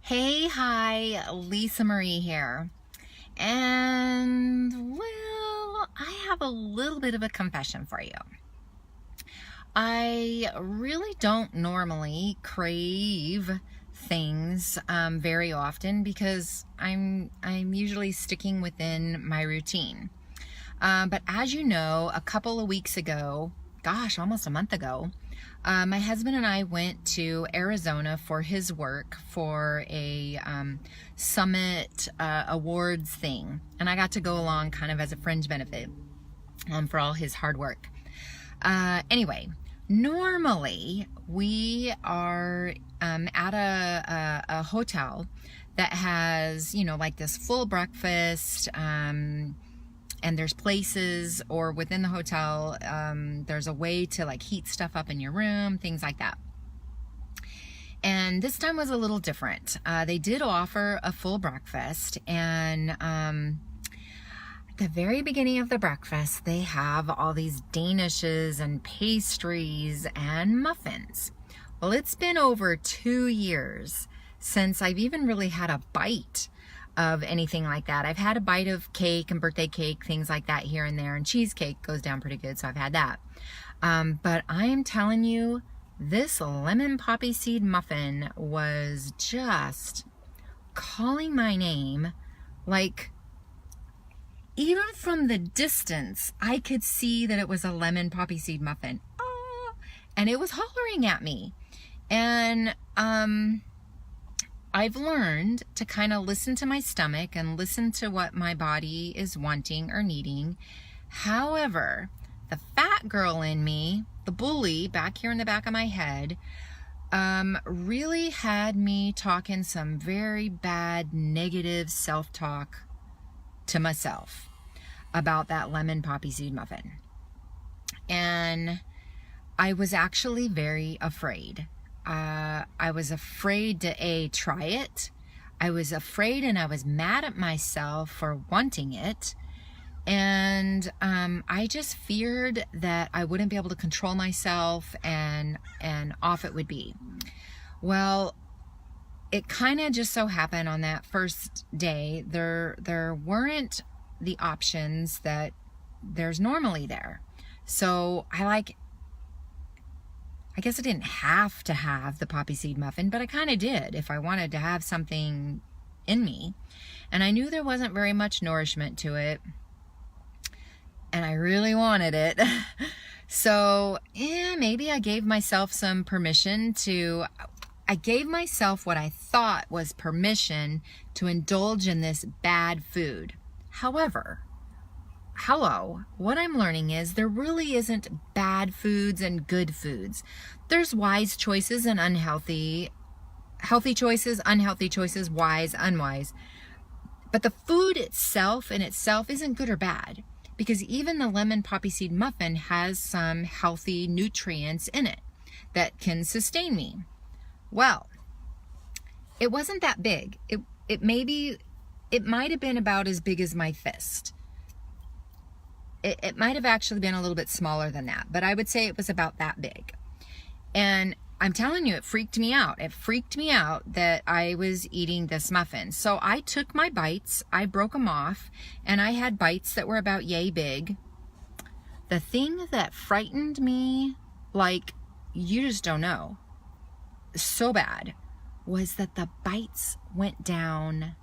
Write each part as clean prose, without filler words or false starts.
Hey, hi, Lisa Marie here. And, well, I have a little bit of a confession for you. I really don't normally crave things very often because I'm usually sticking within my routine. But as you know, a couple of weeks ago, gosh, almost a month ago, my husband and I went to Arizona for his work for a summit awards thing. And I got to go along kind of as a fringe benefit for all his hard work. Anyway, normally we are at a hotel that has, like this full breakfast, and there's places, or within the hotel, there's a way to like heat stuff up in your room, things like that. And this time was a little different. They did offer a full breakfast, and at the very beginning of the breakfast, they have all these danishes and pastries and muffins. Well, it's been over 2 years since I've even really had a bite of anything like that. I've had a bite of cake and birthday cake, things like that here and there, and cheesecake goes down pretty good, so I've had that. But I am telling you, this lemon poppy seed muffin was just calling my name. Like, even from the distance, I could see that it was a lemon poppy seed muffin. Oh, and it was hollering at me. And I've learned to kind of listen to my stomach and listen to what my body is wanting or needing. However, the fat girl in me, the bully back here in the back of my head, really had me talking some very bad, negative self-talk to myself about that lemon poppy seed muffin. And I was actually very afraid. I was afraid to try it. I was afraid, and I was mad at myself for wanting it. And I just feared that I wouldn't be able to control myself, and off it would be. Well, it kind of just so happened on that first day, there weren't the options that there's normally there. So I guess I didn't have to have the poppy seed muffin, but I kind of did if I wanted to have something in me. And I knew there wasn't very much nourishment to it, and I really wanted it. So, maybe I gave myself some permission I gave myself what I thought was permission to indulge in this bad food. However, what I'm learning is there really isn't bad foods and good foods. There's wise choices and healthy choices, unhealthy choices, wise, unwise. But the food itself isn't good or bad, because even the lemon poppy seed muffin has some healthy nutrients in it that can sustain me. Well, it wasn't that big. It might have been about as big as my fist. It might have actually been a little bit smaller than that, but I would say it was about that big. And I'm telling you, it freaked me out. It freaked me out that I was eating this muffin. So I took my bites, I broke them off, and I had bites that were about yay big. The thing that frightened me, like you just don't know, so bad, was that the bites went down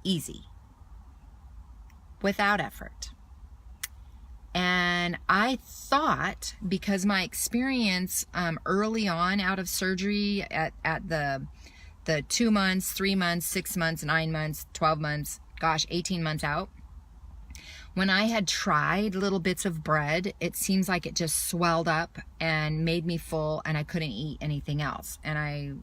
easy, without effort. And I thought, because my experience early on out of surgery at the 2 months, 3 months, 6 months, 9 months, 12 months, 18 months out, when I had tried little bits of bread, it seems like it just swelled up and made me full, and I couldn't eat anything else. And I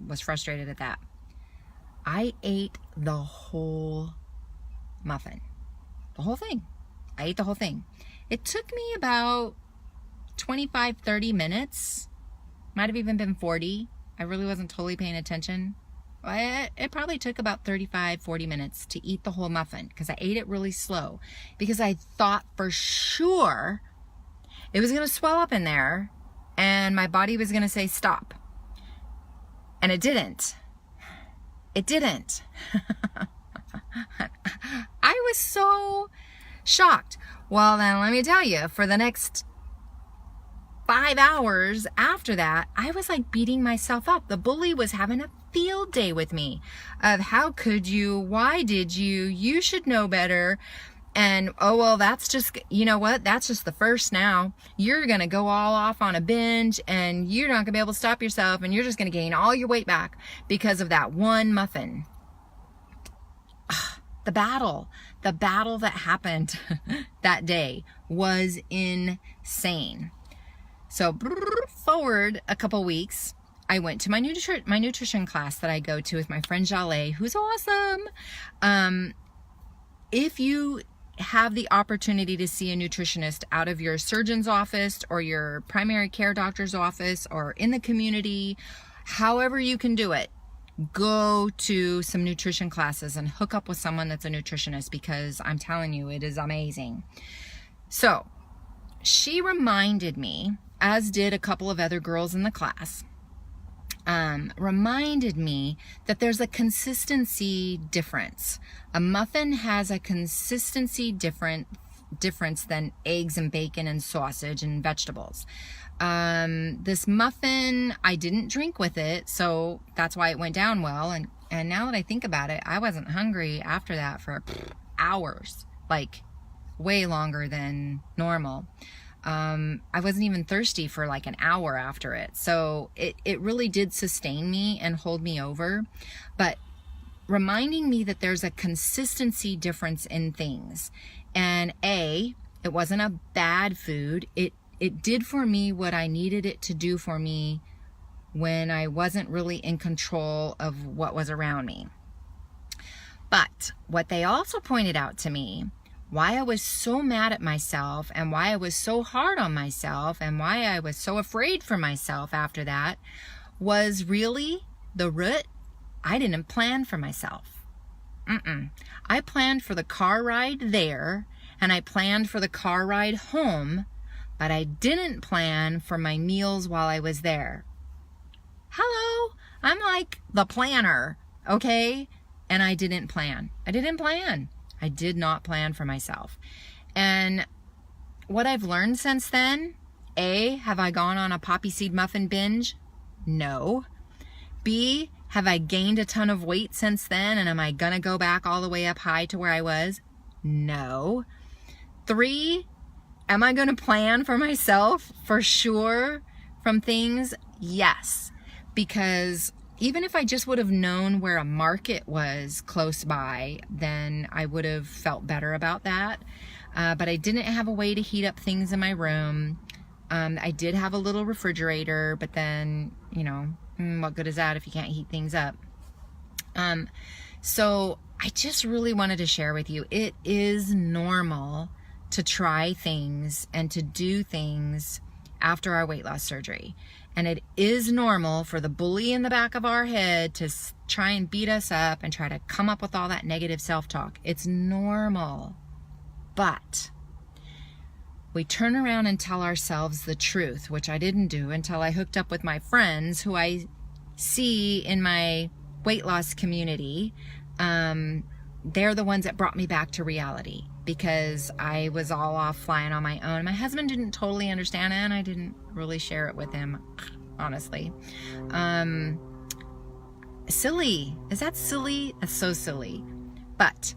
was frustrated at that. I ate the whole muffin, the whole thing. I ate the whole thing. It took me about 25, 30 minutes. Might have even been 40. I really wasn't totally paying attention. It probably took about 35, 40 minutes to eat the whole muffin, because I ate it really slow, because I thought for sure it was going to swell up in there and my body was going to say stop. And it didn't. it didn't. I was so shocked. Well, then let me tell you, for the next 5 hours after that, I was like beating myself up. The bully was having a field day with me of how could you, why did you should know better. And, oh, well, that's just, you know what? That's just the first now. You're going to go all off on a binge and you're not going to be able to stop yourself and you're just going to gain all your weight back because of that one muffin. The battle that happened that day was insane. So forward a couple weeks, I went to my nutrition class that I go to with my friend Jaleh, who's awesome. If you have the opportunity to see a nutritionist out of your surgeon's office or your primary care doctor's office or in the community, however you can do it, go to some nutrition classes and hook up with someone that's a nutritionist, because I'm telling you, it is amazing. So she reminded me, as did a couple of other girls in the class, reminded me that there's a consistency difference. A muffin has a consistency difference than eggs and bacon and sausage and vegetables. This muffin, I didn't drink with it, so that's why it went down well. And now that I think about it, I wasn't hungry after that for hours, like way longer than normal. I wasn't even thirsty for like an hour after it. So it really did sustain me and hold me over, but reminding me that there's a consistency difference in things. And it wasn't a bad food. It did for me what I needed it to do for me when I wasn't really in control of what was around me. But what they also pointed out to me, why I was so mad at myself and why I was so hard on myself and why I was so afraid for myself after that, was really the root. I didn't plan for myself. I planned for the car ride there and I planned for the car ride home, but I didn't plan for my meals while I was there. Hello, I'm like the planner, okay? And I didn't plan. I did not plan for myself. And what I've learned since then, have I gone on a Poppyseed muffin binge? No. B, have I gained a ton of weight since then, and am I gonna go back all the way up high to where I was? No. 3, am I gonna plan for myself for sure from things? Yes. Because even if I just would have known where a market was close by, then I would have felt better about that. But I didn't have a way to heat up things in my room. I did have a little refrigerator, but then, you know, what good is that if you can't heat things up? So I just really wanted to share with you, it is normal to try things and to do things after our weight loss surgery. And it is normal for the bully in the back of our head to try and beat us up and try to come up with all that negative self-talk. It's normal. But we turn around and tell ourselves the truth, which I didn't do until I hooked up with my friends who I see in my weight loss community. They're the ones that brought me back to reality, because I was all off flying on my own. My husband didn't totally understand it, and I didn't really share it with him, honestly. Silly. Is that silly? That's so silly. But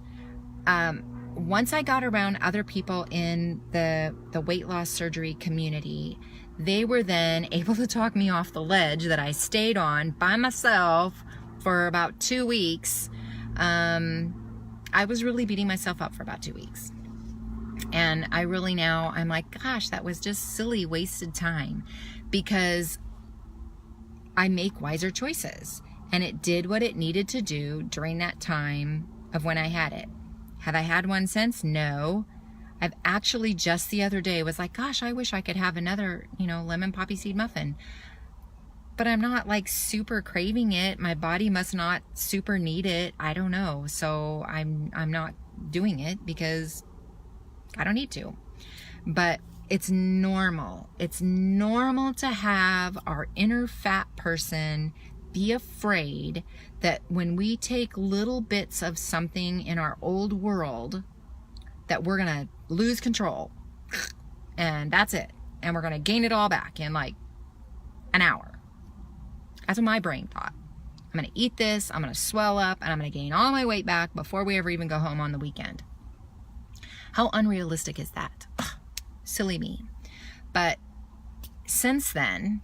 once I got around other people in the weight loss surgery community, they were then able to talk me off the ledge that I stayed on by myself for about 2 weeks. I was really beating myself up for about 2 weeks. And I really now, I'm like, gosh, that was just silly, wasted time, because I make wiser choices. And it did what it needed to do during that time of when I had it. Have I had one since? No. I've actually just the other day was like, gosh, I wish I could have another, lemon poppy seed muffin. But I'm not like super craving it. My body must not super need it. I don't know. So I'm not doing it because I don't need to. But it's normal. It's normal to have our inner fat person be afraid that when we take little bits of something in our old world, that we're gonna lose control and that's it, and we're gonna gain it all back in like an hour. That's what my brain thought. I'm gonna eat this, I'm gonna swell up, and I'm gonna gain all my weight back before we ever even go home on the weekend. How unrealistic is that? Ugh, silly me. But since then,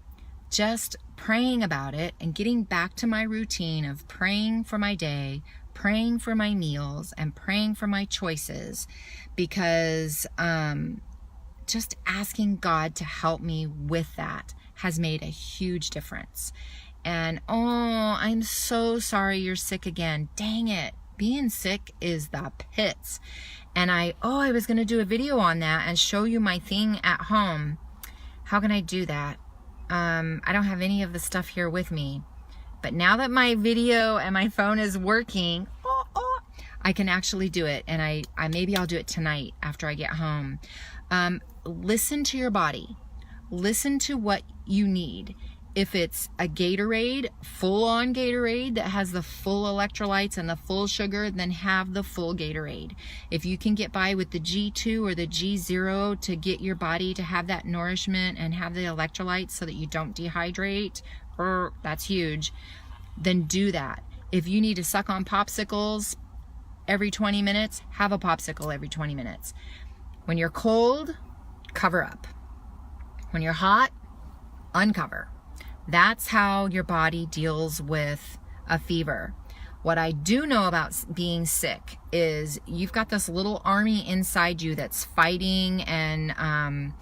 just praying about it and getting back to my routine of praying for my day, praying for my meals, and praying for my choices, because just asking God to help me with that has made a huge difference. And oh, I'm so sorry you're sick again. Dang it. Being sick is the pits. And I was going to do a video on that and show you my thing at home. How can I do that? I don't have any of the stuff here with me. But now that my video and my phone is working, I can actually do it. And I maybe I'll do it tonight after I get home. Listen to your body. Listen to what you need. If it's a Gatorade, full-on Gatorade that has the full electrolytes and the full sugar, then have the full Gatorade. If you can get by with the G2 or the G0 to get your body to have that nourishment and have the electrolytes so that you don't dehydrate, that's huge, then do that. If you need to suck on popsicles every 20 minutes, have a popsicle every 20 minutes. When you're cold, cover up. When you're hot, uncover. That's how your body deals with a fever. What I do know about being sick is you've got this little army inside you that's fighting and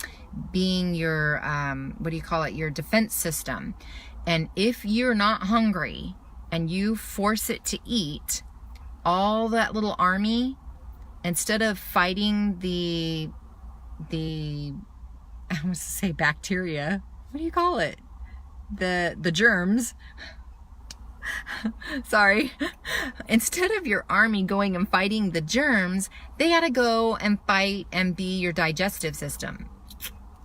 being your, your defense system. And if you're not hungry and you force it to eat, all that little army, instead of fighting the I was going to say bacteria, what do you call it? The germs. Sorry. Instead of your army going and fighting the germs, they had to go and fight and be your digestive system.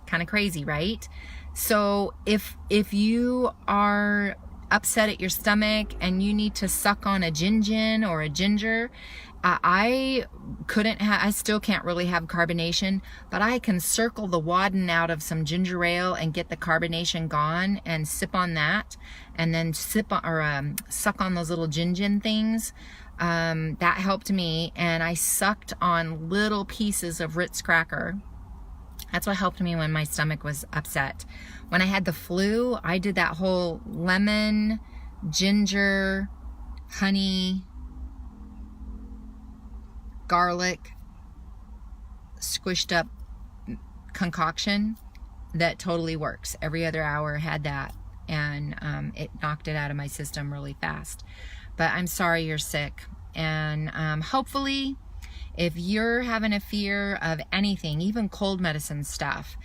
Kind of crazy, right? So if you are upset at your stomach and you need to suck on a gingin or a ginger, I still can't really have carbonation, but I can circle the wadding out of some ginger ale and get the carbonation gone and sip on that, and then suck on those little gingin things. That helped me, and I sucked on little pieces of Ritz cracker. That's what helped me when my stomach was upset. When I had the flu, I did that whole lemon, ginger, honey, garlic, squished up concoction that totally works. Every other hour had that, and it knocked it out of my system really fast. But I'm sorry you're sick, and hopefully if you're having a fear of anything, even cold medicine stuff,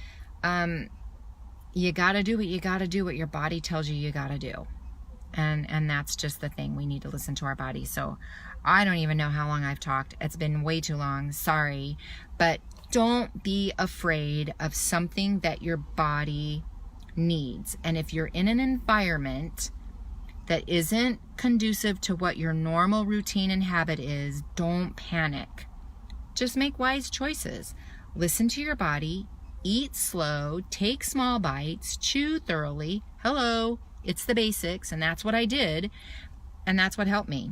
you gotta do what your body tells you gotta do. And that's just the thing. We need to listen to our body. So I don't even know how long I've talked. It's been way too long. Sorry. But don't be afraid of something that your body needs. And if you're in an environment that isn't conducive to what your normal routine and habit is, don't panic. Just make wise choices. Listen to your body. Eat slow. Take small bites. Chew thoroughly. Hello. It's the basics, and that's what I did, and that's what helped me.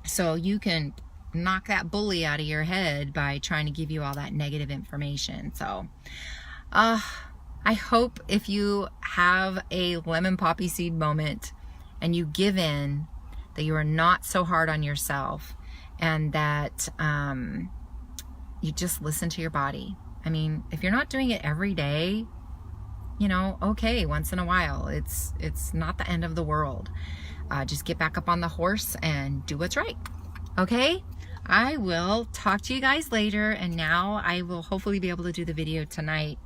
So you can knock that bully out of your head by trying to give you all that negative information. So I hope if you have a lemon poppy seed moment and you give in, that you are not so hard on yourself, and that you just listen to your body. I mean, if you're not doing it every day, okay, once in a while, it's not the end of the world. Just get back up on the horse and do what's right. Okay? I will talk to you guys later, and now I will hopefully be able to do the video tonight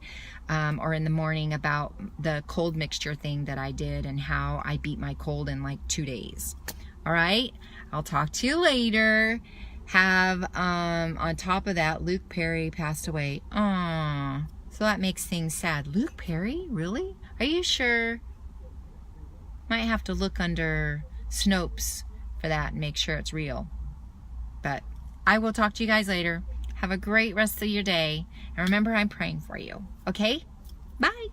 or in the morning about the cold mixture thing that I did and how I beat my cold in like 2 days. All right? I'll talk to you later. Have, on top of that, Luke Perry passed away. Aww. So that makes things sad. Luke Perry? Really? Are you sure? Might have to look under Snopes for that and make sure it's real. But I will talk to you guys later. Have a great rest of your day. And remember, I'm praying for you. Okay? Bye.